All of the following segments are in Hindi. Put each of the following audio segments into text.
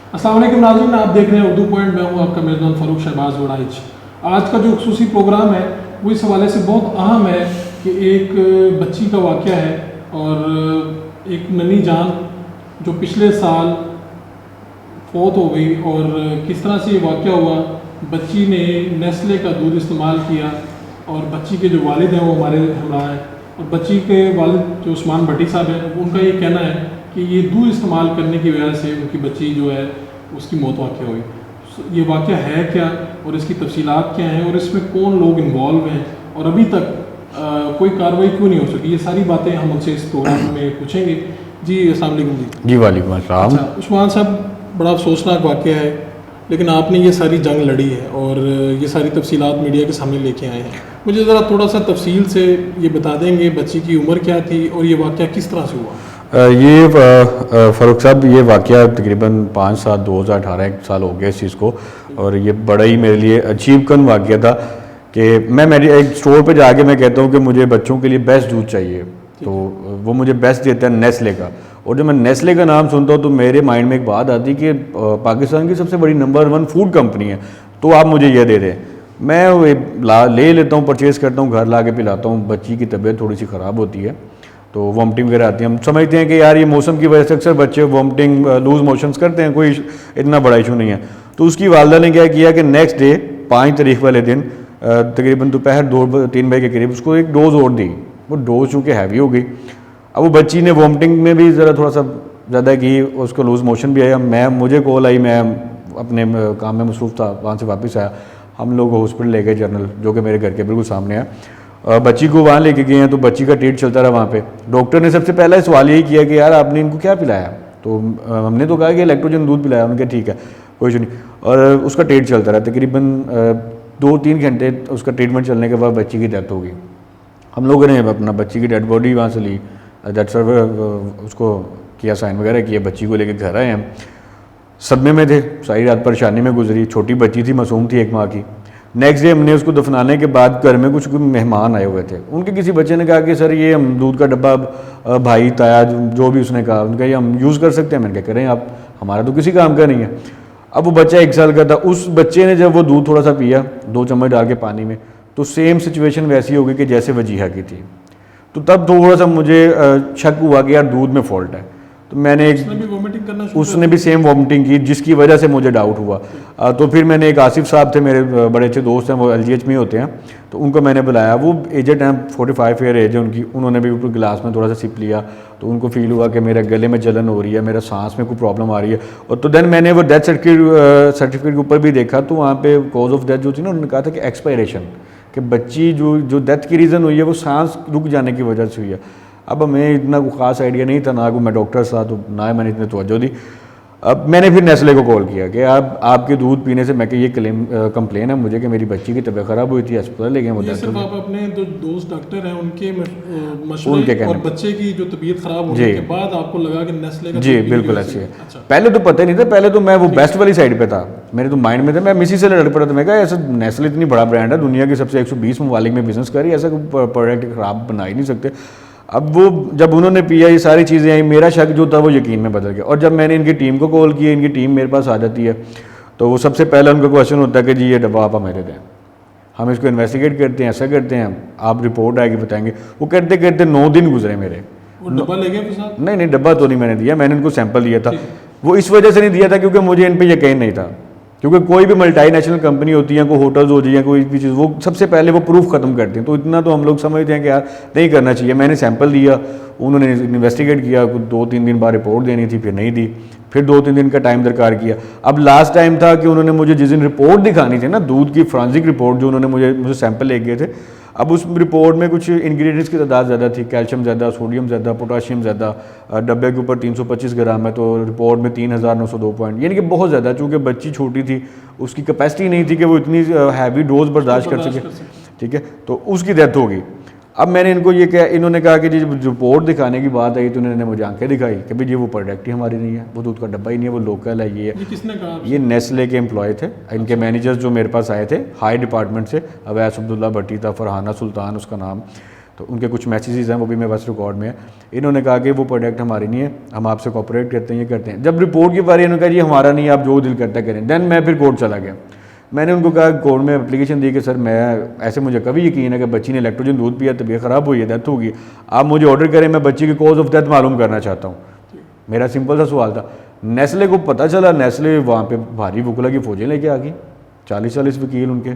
अस्सलाम वालेकुम नाज़रीन, आप देख रहे हैं उर्दू पॉइंट। मैं हूं आपका मेज़बान फ़ारूक शहबाज वड़ाइच। आज का जो खुसूसी प्रोग्राम है वो इस हवाले से बहुत अहम है कि एक बच्ची का वाक़या है और एक नन्ही जान जो पिछले साल फौत हो गई। और किस तरह से ये वाक़या हुआ, बच्ची ने नेस्ले का दूध इस्तेमाल किया और बच्ची के जो वालिद हैं वो हमारे हमरा हैं। और बच्ची के वालिद जो उस्मान भट्टी साहब हैं, उनका ये कहना है कि ये दूध इस्तेमाल करने की वजह से उनकी बच्ची जो है उसकी मौत वाक़या हुई। ये वाक़या है क्या और इसकी तफसीलात क्या हैं और इसमें कौन लोग इन्वॉल्व हैं और अभी तक कोई कार्रवाई क्यों नहीं हो सकी, ये सारी बातें हम उनसे इस प्रोग्राम में पूछेंगे। जी अस्सलाम वालेकुम। जी वालेकुम अस्सलाम। अच्छा उस्मान साहब, बड़ा अफसोसनाक वाक़या है, लेकिन आपने ये सारी जंग लड़ी है और ये सारी तफसीलात मीडिया के सामने लेके आए हैं। मुझे ज़रा थोड़ा सा तफसील से ये बता देंगे बच्ची की उम्र क्या थी और ये वाक़या किस तरह से हुआ? ये फ़ारूक साहब, ये वाक़या तकरीबन 5/7 2018 एक साल हो गया इस चीज़ को। और ये बड़ा ही मेरे लिए अचीव कन वाक़या था कि मैं मेरी एक स्टोर पे जाके मैं कहता हूँ कि मुझे बच्चों के लिए बेस्ट दूध चाहिए, तो वो मुझे बेस्ट देता है नेस्ले का। और जब मैं नेस्ले का नाम सुनता हूँ तो मेरे माइंड में एक बात आती कि पाकिस्तान की सबसे बड़ी नंबर 1 फूड कंपनी है, तो आप मुझे ये दे दें। मैं ले लेता हूँ, परचेज़ करता हूँ, घर ला के पिलाता हूँ। बच्ची की तबीयत थोड़ी सी ख़राब होती है तो वॉमिटिंग वगैरह आती है। हम समझते हैं कि यार ये मौसम की वजह से अक्सर बच्चे वॉमिटिंग लूज मोशंस करते हैं, कोई इतना बड़ा इशू नहीं है। तो उसकी वालदा ने क्या किया कि नेक्स्ट डे 5 तारीख वाले दिन तकरीबन दोपहर 2-3 बजे के करीब उसको एक डोज और दी। वो डोज चूँकि हैवी हो गई, अब वो बच्ची ने वॉमिटिंग में भी ज़रा थोड़ा सा ज़्यादा की, उसको लूज मोशन भी आया। मुझे कॉल आई, मैं अपने काम में मसरूफ़ था, वहाँ से वापस आया। हम लोग हॉस्पिटल ले गए जनरल, जो कि मेरे घर के बिल्कुल सामने है। बच्ची को वहाँ लेके गए हैं तो बच्ची का ट्रीट चलता रहा वहाँ पे। डॉक्टर ने सबसे पहला सवाल यही किया कि यार आपने इनको क्या पिलाया? तो हमने तो कहा कि इलेक्ट्रोजन दूध पिलाया। उन्होंने कहा ठीक है, कोई इशू नहीं। और उसका ट्रीट चलता रहा तकरीबन 2-3 घंटे। उसका ट्रीटमेंट चलने के बाद बच्ची की डेथ हो गई। हम लोगों ने अपना बच्ची की डेड बॉडी वहाँ से ली, डेथ सर्टिफिकेट उसको किया, साइन वगैरह किया, बच्ची को लेकर घर आए हम। सदमे में थे, सारी रात परेशानी में गुजरी। छोटी बच्ची थी, मासूम थी 1 माह की। नेक्स्ट डे हमने उसको दफनाने के बाद घर में कुछ मेहमान आए हुए थे। उनके किसी बच्चे ने कहा कि सर ये हम दूध का डब्बा भाई ताया जो भी उसने कहा, उनका ये हम यूज़ कर सकते हैं। मैंने क्या करें आप, हमारा तो किसी काम का नहीं है। अब वो बच्चा 1 साल का था। उस बच्चे ने जब वो दूध थोड़ा सा पिया 2 चम्मच डाल के पानी में, तो सेम सिचुएशन वैसी हो गई कि जैसे वजीहा की थी। तो तब थोड़ा सा मुझे शक हुआ कि यार दूध में फॉल्ट है। तो मैंने उसने भी सेम वॉमिटिंग की, जिसकी वजह से मुझे डाउट हुआ। तो फिर मैंने एक आसिफ साहब थे, मेरे बड़े अच्छे दोस्त हैं, वो LGH में होते हैं, तो उनको मैंने बुलाया। वो एजेड हैं, 45 ईयर एज है उनकी। उन्होंने भी गिलास में थोड़ा सा सिप लिया तो उनको फील हुआ कि मेरे गले में जलन हो रही है, मेरा सांस में कोई प्रॉब्लम आ रही है। और तो देन मैंने वो डेथ सर्टिफिकेट के ऊपर भी देखा, तो वहाँ पे कॉज ऑफ डेथ जो थी ना, उन्होंने कहा था कि एक्सपायरेशन, कि बच्ची जो डेथ की रीज़न हुई है वो सांस रुक जाने की वजह से हुई है। अब हमें इतना कोई ख़ास आइडिया नहीं था, ना कोई मैं डॉक्टर था, तो ना मैंने इतनी तवज्जो दी। अब मैंने फिर नेस्ले को कॉल किया कि आप आपके दूध पीने से मैं कि ये कंप्लेन है मुझे कि मेरी बच्ची की तबीयत ख़राब हुई थी, अस्पताल ले गए। वो सिर्फ आप अपने जो दोस्त डॉक्टर हैं उनके मशवरे और बच्चे की जो तबीयत ख़राब होने के बाद आपको लगा कि नेस्ले का? जी बिल्कुल ऐसे है। अच्छा। पहले तो पता ही नहीं था, पहले तो मैं वो बेस्ट वाली साइड पे था, मेरे तो माइंड में था, मैं मिसी से लड़ पड़ा था। मैं कहा ऐसा नेस्ले इतनी बड़ा ब्रांड है, दुनिया की सबसे 120 ममालिक में बिजनेस कर रही है, ऐसा प्रोडक्ट ख़राब बना ही नहीं सकते। अब वो जब उन्होंने पिया, ये सारी चीज़ें आई, मेरा शक जो था वो यकीन में बदल गया। और जब मैंने इनकी टीम को कॉल किया, इनकी टीम मेरे पास आ जाती है, तो वो सबसे पहला उनका क्वेश्चन होता है कि जी ये डब्बा आप हमें दें, हम इसको इन्वेस्टिगेट करते हैं, ऐसा करते हैं, आप रिपोर्ट आएगी बताएंगे। वो करते करते 9 दिन गुजरे मेरे। वो डब्बा ले गए साथ? नहीं, डब्बा तो नहीं मैंने दिया, मैंने उनको सैंपल दिया था। वो इस वजह से नहीं दिया था क्योंकि मुझे इन पर यकीन नहीं था, क्योंकि कोई भी मल्टीनेशनल कंपनी होती है, कोई होटल्स हो जाए, कोई भी चीज़, वो सबसे पहले वो प्रूफ ख़त्म करते हैं। तो इतना तो हम लोग समझते हैं कि यार नहीं करना चाहिए। मैंने सैंपल दिया, उन्होंने इन्वेस्टिगेट किया, 2-3 दिन बाद रिपोर्ट देनी थी, फिर नहीं दी, फिर 2-3 दिन का टाइम दरकार किया। अब लास्ट टाइम था कि उन्होंने मुझे जिस दिन रिपोर्ट दिखानी थी ना, दूध की फॉरेंसिक रिपोर्ट जो उन्होंने मुझे सैंपल ले गए थे, अब उस रिपोर्ट में कुछ इंग्रेडिएंट्स की तादाद ज़्यादा थी, कैल्शियम ज़्यादा, सोडियम ज़्यादा, पोटाशियम ज़्यादा। डब्बे के ऊपर 325 ग्राम है, तो रिपोर्ट में 3902 पॉइंट, यानी कि बहुत ज़्यादा। चूँकि बच्ची छोटी थी, उसकी कैपेसिटी नहीं थी कि वो इतनी हैवी डोज बर्दाश्त कर सके, ठीक है, तो उसकी डेथ हो गई। अब मैंने इनको ये कहा, इन्होंने कहा कि जी जब रिपोर्ट दिखाने की बात आई तो इन्होंने मुझे आंखें दिखाई कि भाई जी वो प्रोडक्ट ही हमारी नहीं है, वो दूध का डब्बा ही नहीं है, वो लोकल है। ये किसने कहा? ये नेस्ले के एम्प्लॉय थे। इनके मैनेजर्स जो मेरे पास आए थे हाई डिपार्टमेंट से, अवैस अब्दुल्ला भट्टी था, फरहाना सुल्तान उसका नाम, तो उनके कुछ मैसेजेस हैं, वो भी मेरे पास रिकॉर्ड में है। इन्होंने कहा कि वो प्रोडक्ट हमारी नहीं है, हम आपसे कोऑपरेट करते हैं, ये करते हैं। जब रिपोर्ट की बारी इन्होंने कहा जी हमारा नहीं है, आप जो दिल करता करें। देन मैं फिर कोर्ट चला गया। मैंने उनको कहा, कोर्ट में एप्लीकेशन दी कि सर मैं ऐसे, मुझे कभी यकीन है कि बच्ची ने लैक्टोजन दूध पिया, तबीयत ख़राब हुई है, डेथ होगी, आप मुझे ऑर्डर करें, मैं बच्ची की कॉज ऑफ डेथ मालूम करना चाहता हूँ। मेरा सिंपल सा सवाल था। नेस्ले को पता चला, नेस्ले वहाँ पे भारी वकुला की फौजें लेके आ गई, 40-40 वकील उनके,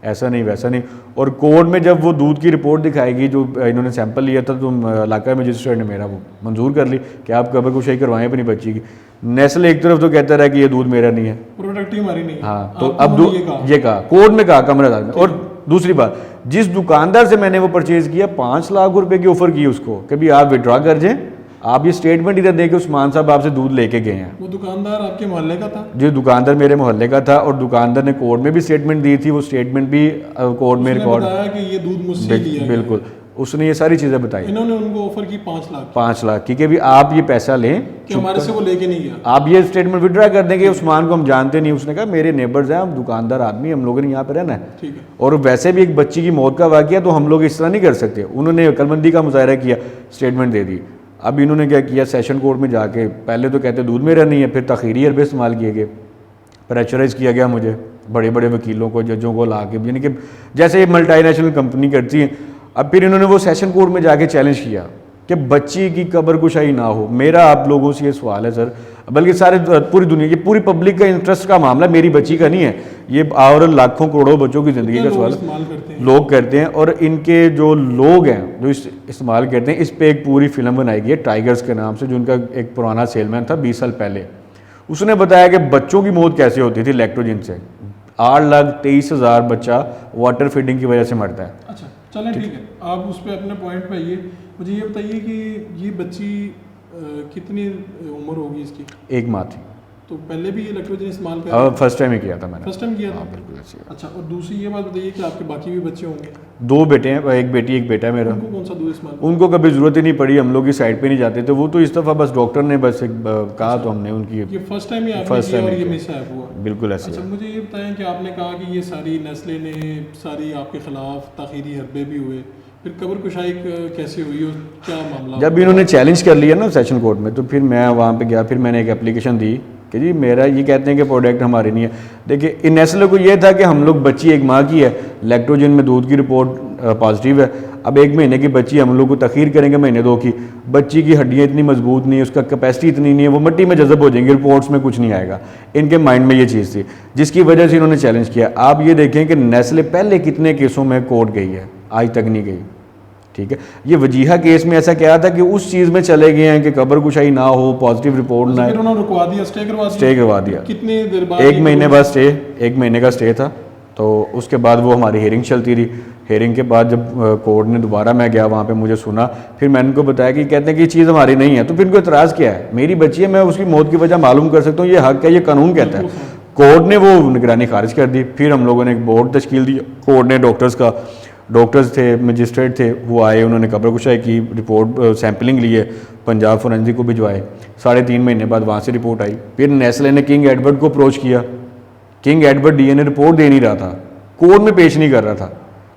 ऐसा नहीं वैसा नहीं। और कोर्ट में जब वो दूध की रिपोर्ट दिखाएगी, जो इन्होंने सैंपल लिया था, तो इलाका मजिस्ट्रेट ने मेरा वो मंजूर कर ली कि आप कबर कुशाई करवाएं अपनी बच्ची की। नेस्ले एक तरफ तो कहता रहा कि ये दूध मेरा नहीं है, प्रोडक्ट ही हमारी नहीं है। हाँ, तो अब ये कहा कोर्ट में, कहा कमरादार में। और दूसरी बात, जिस दुकानदार से मैंने वो परचेज किया, 5 लाख रुपए की ऑफर की उसको कि भी आप विड्रॉ कर जाएं, आप ये स्टेटमेंट इधर दे के उस्मान साहब आपसे दूध लेके गए हैं। वो दुकानदार आपके मोहल्ले का था? जो दुकानदार मेरे मोहल्ले का था, और दुकानदार ने कोर्ट में भी स्टेटमेंट दी थी, वो स्टेटमेंट भी कोर्ट में रिकॉर्ड, बताया कि ये दूध मुझसे लिया गया। बिल्कुल, उसने ये सारी चीज़ें बताई। इन्होंने उनको ऑफर की 5 लाख, 5 लाख की, कि भी आप ये पैसा लें कि हमारे से वो लेके नहीं गया, आप ये स्टेटमेंट विड्रॉ कर देंगे। उस्मान को हम जानते नहीं। उसने कहा मेरे नेबर्स हैं, हम दुकानदार आदमी, हम लोगों ने यहाँ पे रहना है, ठीक है। और वैसे भी एक बच्ची की मौत का वाकया, तो हम लोग इस तरह नहीं कर सकते। उन्होंने अक्लमंदी का मुजाहरा किया, स्टेटमेंट दे दी। अब इन्होंने क्या किया, सेशन कोर्ट में जाके पहले तो कहते दूध मेरा नहीं है, फिर तखीरी हरबे इस्तेमाल किए गए, प्रेशराइज किया गया मुझे, बड़े बड़े वकीलों को, जजों को ला के, यानी कि जैसे ये मल्टीनेशनल कंपनी करती है। अब फिर इन्होंने वो सेशन कोर्ट में जाके चैलेंज किया कि बच्ची की कब्र कुशाई ना हो। मेरा आप लोगों से ये सवाल है सर, बल्कि सारे पूरी दुनिया की, पूरी पब्लिक का इंटरेस्ट का मामला, मेरी बच्ची का नहीं है ये, और लाखों करोड़ों बच्चों की ज़िंदगी का सवाल लोग करते हैं। और इनके जो लोग हैं जो इस्तेमाल करते हैं, इस पर एक पूरी फिल्म बनाई गई है टाइगर्स के नाम से, जो उनका एक पुराना सेलमैन था 20 साल पहले। उसने बताया कि बच्चों की मौत कैसे होती थी लैक्टोजन से। 8,23,000 बच्चा वाटर फीडिंग की वजह से मरता है। अच्छा चलें, ठीक है, आप उस पर अपने पॉइंट पे आइए। मुझे ये बताइए कि ये बच्ची कितनी उम्र होगी इसकी? 1 माह थी। तो पहले भी ये लैक्टोजन इस्तेमाल कर रहे थे? फर्स्ट टाइम ही किया था मैंने। फर्स्ट टाइम किया था? हाँ, बिल्कुल ऐसे ही। अच्छा, और दूसरी ये बात बताइए कि आपके बाकी भी बच्चे होंगे? 2 बेटे हैं, एक बेटी एक बेटा है मेरा। उनको कौन सा दूध इस्तेमाल? उनको कभी ज़रूरत ही नहीं पड़ी, हम लोग की साइड पे नहीं जाते थे। वो तो इस दफ़ा बस डॉक्टर ने बस एक कहा, तो हमने उनकी ये फर्स्ट टाइम ही आपने किया और ये मिसहैप हुआ? बिल्कुल ऐसे। अच्छा, मुझे ये बताएं कि आपने कहा कि ये सारी नेस्ले ने सारी आपके खिलाफ ताखीरी हरबे भी हुए, फिर कब्र कुशाई कैसे हुई और क्या मामला? जब इन्होंने चैलेंज कर लिया ना सेशन कोर्ट में, तो फिर मैं वहाँ पे गया, फिर मैंने एक एप्लीकेशन दी कि जी मेरा, ये कहते हैं कि प्रोडक्ट हमारी नहीं है। देखिए इन नेस्ले को ये था कि हम लोग, बच्ची 1 माह की है, लैक्टोजन में दूध की रिपोर्ट पॉजिटिव है। अब 1 महीने की बच्ची हम लोग को तखीर करेंगे महीने 2 की, बच्ची की हड्डियाँ इतनी मजबूत नहीं है, उसका कैपेसिटी इतनी नहीं है, वो मिट्टी में जज़ब हो जाएंगे, रिपोर्ट्स में कुछ नहीं आएगा। इनके माइंड में ये चीज़ थी, जिसकी वजह से इन्होंने चैलेंज किया। आप ये देखें कि नेस्ले पहले कितने केसों में कोर्ट गई है, आज तक नहीं गई। ठीक है, ये वजीहा केस में ऐसा क्या था कि उस चीज़ में चले गए हैं कि कब्र कुशाई ना हो, पॉजिटिव रिपोर्ट ना, फिर उन्होंने रुकवा दिया, स्टे करवा दिया। कितनी देर बाद? 1 महीने बाद स्टे, 1 महीने का स्टे था। तो उसके बाद वो हमारी हियरिंग चलती रही। हियरिंग के बाद जब कोर्ट ने दोबारा, मैं गया वहाँ पे, मुझे सुना, फिर मैंने उनको बताया कि कहते हैं कि ये चीज़ हमारी नहीं है। तो फिर इनको इतराज़ क्या है, मेरी बच्ची है, मैं उसकी मौत की वजह मालूम कर सकता हूँ, ये हक है, ये कानून कहता है। कोर्ट ने वो निगरानी खारिज कर दी। फिर हम लोगों ने एक बोर्ड तश्कील दी कोर्ट ने, डॉक्टर्स थे, मजिस्ट्रेट थे, वो आए, उन्होंने कब्र कुशाई की रिपोर्ट, सैम्पलिंग लिए, पंजाब फोरेंसिक को भिजवाए। 3.5 महीने बाद वहाँ से रिपोर्ट आई। फिर नेस्ले ने किंग एडवर्ड को अप्रोच किया। किंग एडवर्ड DNA रिपोर्ट दे नहीं रहा था, कोर्ट में पेश नहीं कर रहा था।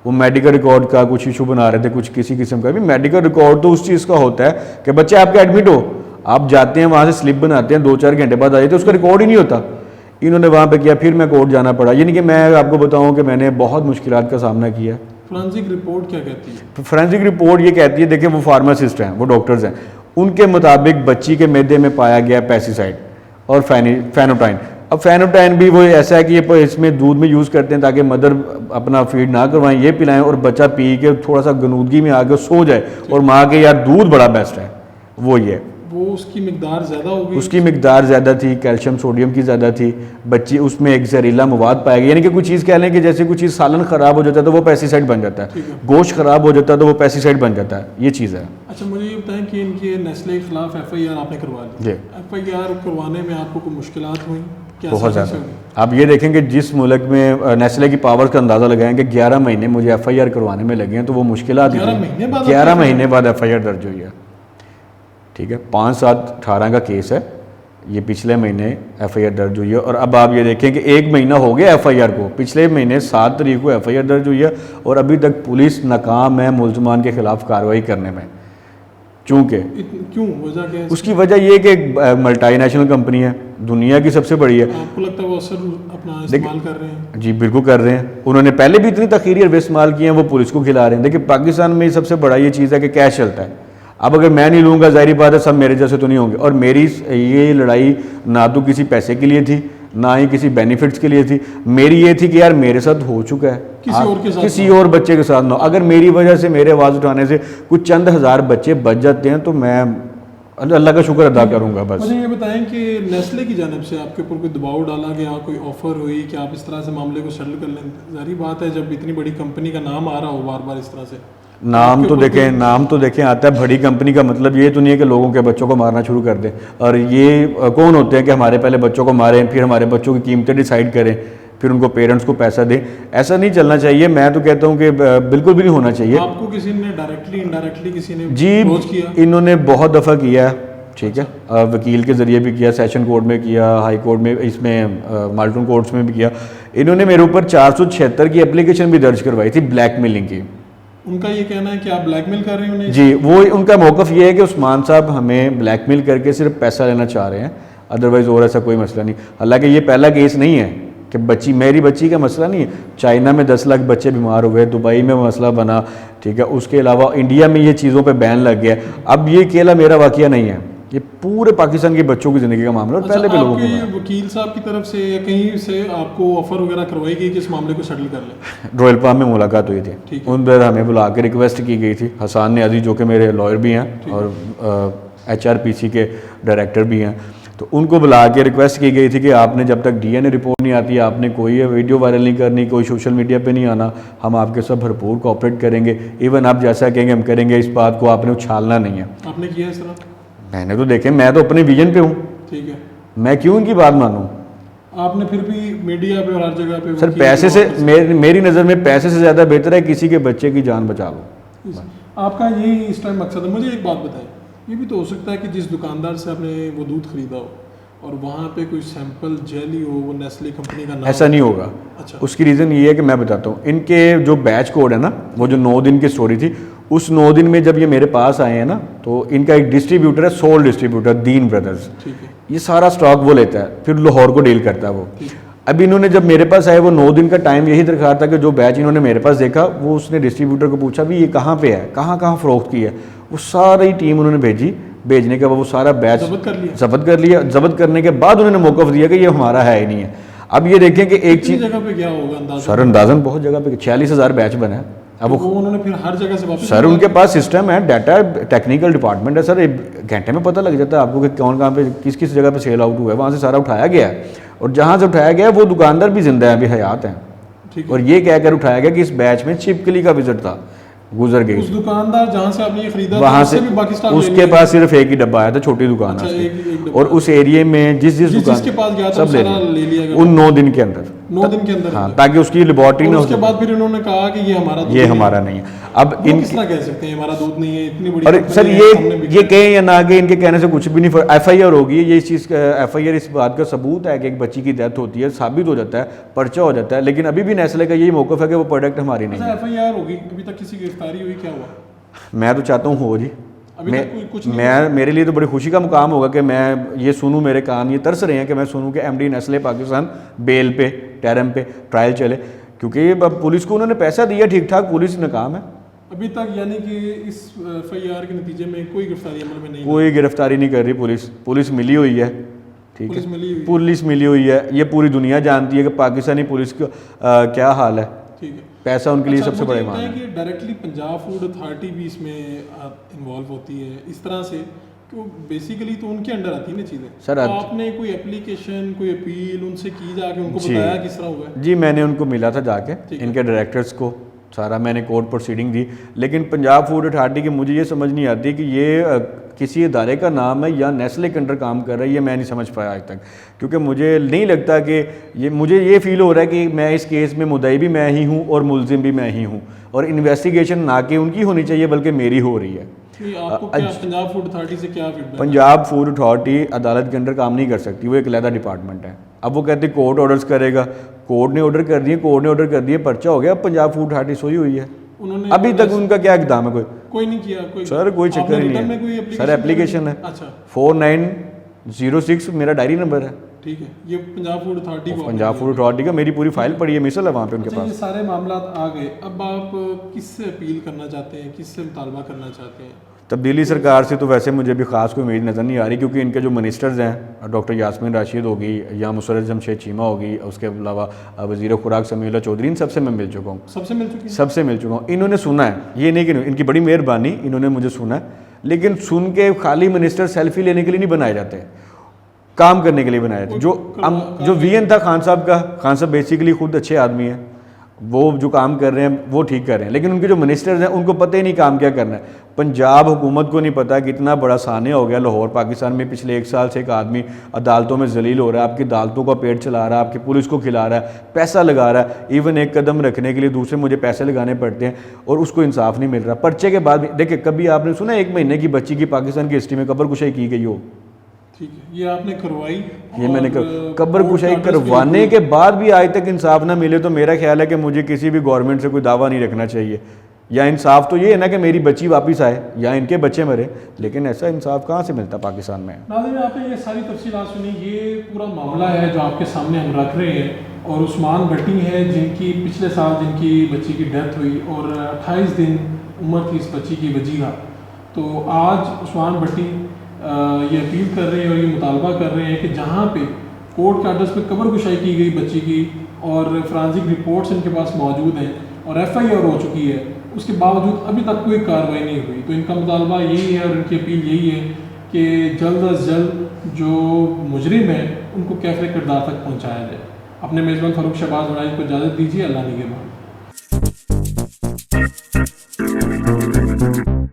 वो मेडिकल रिकॉर्ड का कुछ इशू बना रहे थे, कुछ किसी किस्म का भी। मेडिकल रिकॉर्ड तो उस चीज़ का होता है कि बच्चे आपके एडमिट हो, आप जाते हैं वहाँ से स्लिप बनाते हैं, 2-4 घंटे बाद आ जाते हैं, उसका रिकॉर्ड ही नहीं होता। इन्होंने वहाँ पे किया, फिर मैं कोर्ट जाना पड़ा। यानी कि मैं आपको बताऊँ कि मैंने बहुत मुश्किलात का सामना किया। फोरेंसिक रिपोर्ट क्या कहती है? फोरेंसिक रिपोर्ट ये कहती है, देखिए वो फार्मासिस्ट हैं, वो डॉक्टर्स हैं, उनके मुताबिक बच्ची के मैदे में पाया गया पेस्टिसाइड और फेनोटाइन। अब फेनोटाइन भी वो ऐसा है कि ये इसमें दूध में यूज़ करते हैं ताकि मदर अपना फीड ना करवाएं, ये पिलाएं और बच्चा पी के थोड़ा सा गनूदगी में आके सो जाए और माँ के यार दूध बड़ा बेस्ट है, वो ये। वो उसकी मिकदार ज़्यादा होगी? उसकी मिकदार ज़्यादा थी, कैल्शियम सोडियम की ज़्यादा थी। बच्ची उसमें एक जहरीला मवाद पाया गया, यानी कि कुछ चीज़ कह लें कि जैसे कुछ चीज़ सालन ख़राब हो जाता है तो वो पेस्टिसाइड बन जाता है, गोश्त ख़राब हो जाता है तो वो पेस्टिसाइड बन जाता है, ये चीज़ है। अच्छा, मुझे ये बताएं कि इनके नेस्ले के खिलाफ FIR आपने करवा ली। FIR करवाने में आपको कोई मुश्किलात हुई? बहुत ज़्यादा। आप ये देखेंगे जिस मुल्क में नेस्ले की पावर का अंदाज़ा लगाएंगे, 11 महीने मुझे FIR करवाने में लगे हैं, तो वो मुश्किलात 11 महीने बाद FIR दर्ज हुई है। ठीक है, 5/7/18 का केस है, ये पिछले महीने एफआईआर दर्ज हुई है। और अब आप ये देखें कि 1 महीना हो गया एफआईआर को, पिछले महीने 7 तारीख को एफआईआर दर्ज हुई है और अभी तक पुलिस नाकाम है मुलजमान के खिलाफ कार्रवाई करने में। चूँकि क्यों, वजह क्या है? उसकी वजह ये कि एक मल्टीनेशनल कंपनी है, दुनिया की सबसे बड़ी है। आपको लगता है वो असर अपना इस्तेमाल कर रहे हैं? जी बिल्कुल कर रहे हैं। उन्होंने पहले भी इतनी तखीरी और इस्तेमाल किए हैं, वो पुलिस को खिला रहे हैं। देखिए पाकिस्तान में सबसे बड़ा ये चीज़ है कि कैश चलता है। अब अगर मैं नहीं लूँगा, जाहिर बात है सब मेरे जैसे तो नहीं होंगे। और मेरी ये लड़ाई ना तो किसी पैसे के लिए थी, ना ही किसी बेनिफिट्स के लिए थी। मेरी ये थी कि यार मेरे साथ हो चुका है, किसी और बच्चे के साथ ना हो। अगर मेरी वजह से, मेरे आवाज़ उठाने से कुछ चंद हज़ार बच्चे बच जाते हैं तो मैं अल्लाह का शुक्र अदा करूँगा। बस मुझे ये बताएं कि नेस्ले की जानिब से आपके ऊपर कोई दबाव डाला गया, कोई ऑफर हुई कि आप इस तरह से मामले को सेटल कर लें? जाहिर बात है जब इतनी बड़ी कंपनी का नाम आ रहा हो बार बार इस तरह से, नाम तो देखें आता है। बड़ी कंपनी का मतलब ये तो नहीं है कि लोगों के बच्चों को मारना शुरू कर दें। और ये कौन होते हैं कि हमारे पहले बच्चों को मारें, फिर हमारे बच्चों की कीमतें डिसाइड करें, फिर उनको पेरेंट्स को पैसा दें? ऐसा नहीं चलना चाहिए। मैं तो कहता हूँ कि बिल्कुल भी नहीं होना चाहिए। आपको किसी ने डायरेक्टली इनडायरेक्टली किसी ने जी अप्रोच किया? इन्होंने बहुत दफ़ा किया है, ठीक है। वकील के ज़रिए भी किया, सेशन कोर्ट में किया, हाई कोर्ट में, इसमें माल्टन कोर्ट्स में भी किया। इन्होंने मेरे ऊपर 476 की एप्लीकेशन भी दर्ज करवाई थी ब्लैकमेलिंग की। उनका ये कहना है कि आप ब्लैकमेल कर रहे हो उन्हें? जी, वो उनका मौक़िफ़ ये है कि उस्मान साहब हमें ब्लैकमेल करके सिर्फ पैसा लेना चाह रहे हैं, अदरवाइज़ और ऐसा कोई मसला नहीं। हालांकि ये पहला केस नहीं है कि मेरी बच्ची का मसला नहीं है। चाइना में 10 लाख बच्चे बीमार हुए, दुबई में मसला बना, ठीक है। उसके अलावा इंडिया में ये चीज़ों पे बैन लग गया। अब ये अकेला मेरा वाक़या नहीं है, ये पूरे पाकिस्तान के बच्चों की ज़िंदगी का मामला। और पहले भी लोगों को वकील साहब की तरफ से या कहीं से आपको ऑफर वगैरह करवाई गई कि इस मामले को सेटल कर लें? रॉयल पाम में मुलाकात हुई थी, उन पर हमें बुला के रिक्वेस्ट की गई थी। हसन न्याजी जो कि मेरे लॉयर भी हैं और HRPC के डायरेक्टर भी हैं, तो उनको बुला के रिक्वेस्ट की गई थी कि आपने जब तक DNA रिपोर्ट नहीं आती, आपने कोई वीडियो वायरल नहीं करनी, कोई सोशल मीडिया पे नहीं आना, हम आपके साथ भरपूर कोऑपरेट करेंगे। इवन आप जैसा कहेंगे हम करेंगे, इस बात को आपने उछालना नहीं है। आपने किया इस तरह? मैंने तो देखे, मैं तो अपने विजन पे हूँ, ठीक है। मैं क्यों इनकी बात मानूँ? आपने फिर भी मीडिया पे और हर जगह पे सर पैसे से, मेरी नज़र में पैसे से ज़्यादा बेहतर है किसी के बच्चे की जान बचा लो। आपका यही इस टाइम मकसद है। मुझे एक बात बताएं, ये भी तो हो सकता है कि जिस दुकानदार से आपने वो दूध खरीदा हो और वहाँ पे कोई सैंपल जेली हो, वो नेस्ले कंपनी का नाम? ऐसा नहीं होगा। अच्छा। उसकी रीज़न ये है कि मैं बताता हूँ, इनके जो बैच कोड है ना, वो जो 9 दिन की स्टोरी थी, उस 9 दिन में जब ये मेरे पास आए हैं ना, तो इनका एक डिस्ट्रीब्यूटर है, सोल डिस्ट्रीब्यूटर दीन ब्रदर्स, ठीक है। ये सारा स्टॉक वो लेता है, फिर लाहौर को डील करता है वो। अब इन्होंने जब मेरे पास आए, वो 9 दिन का टाइम यही दरकार था कि जो बैच इन्होंने मेरे पास देखा, वो उसने डिस्ट्रीब्यूटर को पूछा भी ये कहाँ पे है, कहाँ कहाँ फ़रोख्त की है। वो सारी टीम उन्होंने भेजी, भेजने के बाद वो सारा बैच जब्त कर लिया। जब्त करने के बाद उन्होंने मौक़िफ़ दिया कि ये हमारा है ही नहीं है। अब ये देखें कि एक चीज़ जगह पे क्या होगा अंदाज़ा? सर अंदाज़न बहुत जगह पे 46,000 बैच बना है। अब वो उन्होंने फिर हर जगह से वापस, सर उनके पास सिस्टम है, डाटा टेक्निकल डिपार्टमेंट है सर, एक घंटे में पता लग जाता है आपको कि कौन कहाँ पे किस किस जगह पे सेल आउट हुआ है, वहाँ से सारा उठाया गया है। और जहाँ से उठाया गया है वो दुकानदार भी जिंदा है, अभी हयात हैं। और ये कहकर उठाया गया कि इस बैच में छिपकली का विजिट था, गुजर गई। उस दुकानदार जहाँ से आपने ये खरीदा वहाँ से भी बाकी स्टॉक उसके पास सिर्फ एक ही डब्बा आया था, छोटी दुकान है उसकी। और उस एरिया में जिस दुकान के पास गया था सब ले लिया उन 9 दिन के अंदर, 9 दिन के अंदर। हाँ, ताकि उसकी लेबोरेटरी ना। उसके बाद फिर इन्होंने कहा कि ये हमारा दूध, ये हमारा नहीं है। अब इन किस तरह कह सकते हैं हमारा दूध नहीं है? इतनी बड़ी अरे सर ये कहें या ना कहें, इनके कहने से कुछ भी नहीं। FIR होगी, ये इस चीज़ का FIR इस बात का सबूत है कि एक बच्ची की डेथ होती है, साबित हो जाता है, पर्चा हो जाता है। लेकिन अभी भी नेस्ले का यही मौक़िफ़ है कि वो प्रोडक्ट हमारी नहीं है। FIR होगी, अभी तक किसी गिरफ्तारी हुई, क्या हुआ? मैं तो चाहता हूँ हो जी। कुछ नहीं। मेरे लिए तो बड़ी खुशी का मुकाम होगा कि मैं ये सुनूँ, मेरे कान ये तरस रहे हैं कि मैं सुनूँ कि MD नेस्ले पाकिस्तान बेल पे, टैरम पे ट्रायल चले, क्योंकि पुलिस को उन्होंने पैसा दिया ठीक ठाक, पुलिस नाकाम है अभी तक। यानी कि इस FIR के नतीजे में कोई गिरफ्तारी अमल में नहीं, कोई गिरफ्तारी नहीं कर रही पुलिस मिली हुई है, ठीक है, पुलिस मिली हुई है। ये पूरी दुनिया जानती है कि पाकिस्तानी पुलिस का क्या हाल है, ठीक है। पैसा उनके लिए सबसे बड़ा ईमान है। कि डायरेक्टली पंजाब फूड अथॉरिटी भी इसमें इन्वॉल्व होती है इस तरह से, तो बेसिकली तो उनके अंडर आती है ना चीज़ें। सर तो आपने कोई एप्लीकेशन, कोई अपील उनसे की जाके, उनको बताया किस तरह हुआ? जी मैंने उनको मिला था जाके, इनके डायरेक्टर्स को सारा मैंने कोर्ट प्रोसीडिंग दी। लेकिन पंजाब फूड अथॉरिटी की मुझे ये समझ नहीं आती कि ये किसी इदारे का नाम है या नेस्ले के अंडर काम कर रहा है, ये मैं नहीं समझ पाया आज तक। क्योंकि मुझे नहीं लगता कि मुझे ये फील हो रहा है कि मैं इस केस में मुद्दई भी मैं ही हूँ और मुलजिम भी मैं ही हूँ, और इन्वेस्टिगेशन ना कि उनकी होनी चाहिए बल्कि मेरी हो रही है। नहीं, आपको क्या पंजाब फूड अथॉरिटी से क्या फीडबैक? पंजाब फूड अथॉरिटी अदालत के अंडर काम नहीं कर सकती, वो एक अलहदा डिपार्टमेंट है। अब वो कहते हैं कोर्ट ऑर्डर्स करेगा, कोर्ट ने ऑर्डर कर दिए, कोर्ट ने ऑर्डर कर दिए, पर्चा हो गया, अब पंजाब फूड अथॉरिटी सोई हुई है। उन्होंने अभी तक उनका क्या इकदाम है? कोई नहीं किया। सर कोई चक्कर ही नहीं है सर, एप्लीकेशन है। अच्छा, 4906 मेरा डायरी नंबर है। ठीक है, ये पंजाब फूड अथॉरिटी को, पंजाब फूड अथॉरिटी का मेरी पूरी फाइल पड़ी है, मिसल है वहाँ पे उनके अच्छा, पास। ये सारे मामला आ गए, अब आप किससे अपील करना चाहते हैं, किससे मुतालबा करना चाहते हैं? तब्दीली सरकार से तो वैसे मुझे भी ख़ास कोई उम्मीद नज़र नहीं आ रही, क्योंकि इनके जो मिनिस्टर्स हैं, डॉक्टर यास्मीन राशिद होगी या मुसर्रत जमशेद चीमा होगी, उसके अलावा वज़ीर खुराक समीउल्लाह चौधरी, इन सबसे मैं मिल चुका हूँ। सबसे मिल चुका हूँ। इन्होंने सुना है, ये नहीं कि इनकी बड़ी मेहरबानी, इन्होंने मुझे सुना है, लेकिन सुन के खाली मिनिस्टर सेल्फी लेने के लिए नहीं बनाए जाते, काम करने के लिए बनाए जाते। जो वीएन था खान साहब का, खान साहब बेसिकली खुद अच्छे आदमी हैं, वो जो काम कर रहे हैं वो ठीक कर रहे हैं, लेकिन उनके जो मिनिस्टर्स हैं उनको पता ही नहीं काम क्या करना है। पंजाब हुकूमत को नहीं पता कि इतना बड़ा सानिया हो गया लाहौर पाकिस्तान में, पिछले 1 साल से एक आदमी अदालतों में जलील हो रहा है, आपकी अदालतों का पेट चला रहा है, आपकी पुलिस को खिला रहा है, पैसा लगा रहा है, इवन एक कदम रखने के लिए दूसरे मुझे पैसे लगाने पड़ते हैं और उसको इंसाफ नहीं मिल रहा। पर्चे के बाद भी देखिए, कभी आपने सुना 1 महीने की बच्ची की पाकिस्तान की हिस्ट्री में कब्र कुशाई की गई हो? ठीक है, ये आपने करवाई, ये मैंने कब्र कुशाई करवाने के बाद भी आज तक इंसाफ ना मिले, तो मेरा ख्याल है कि मुझे किसी भी गवर्नमेंट से कोई दावा नहीं रखना चाहिए। या इंसाफ तो ये है ना कि मेरी बच्ची वापस आए या इनके बच्चे मरे, लेकिन ऐसा इंसाफ कहाँ से मिलता पाकिस्तान में? नाज़रीन, आपने ये सारी तफसीलात सुनी, ये पूरा मामला है जो आपके सामने हम रख रहे हैं। और उस्मान भट्टी है जिनकी पिछले साल जिनकी बच्ची की डेथ हुई और 28 दिन उम्र थी इस बच्ची की वजीहा। तो आज उस्मान भट्टी ये अपील कर रहे हैं और ये मुतालबा कर रहे हैं कि जहाँ पे कोर्ट के आर्डर्स पे कब्र कुशाई की गई बच्ची की और फ्रांसिक रिपोर्ट्स इनके पास मौजूद हैं और FIR हो चुकी है, उसके बावजूद अभी तक कोई कार्रवाई नहीं हुई। तो इनका मुतालबा यही है और इनकी अपील यही है कि जल्द अज जल्द जो मुजरिम है उनको कैफे किरदार तक पहुँचाया जाए। अपने मेज़बान फ़ारूक शहबाज वड़ाइच को इजाज़त दीजिए। अल्लाह निगहबान।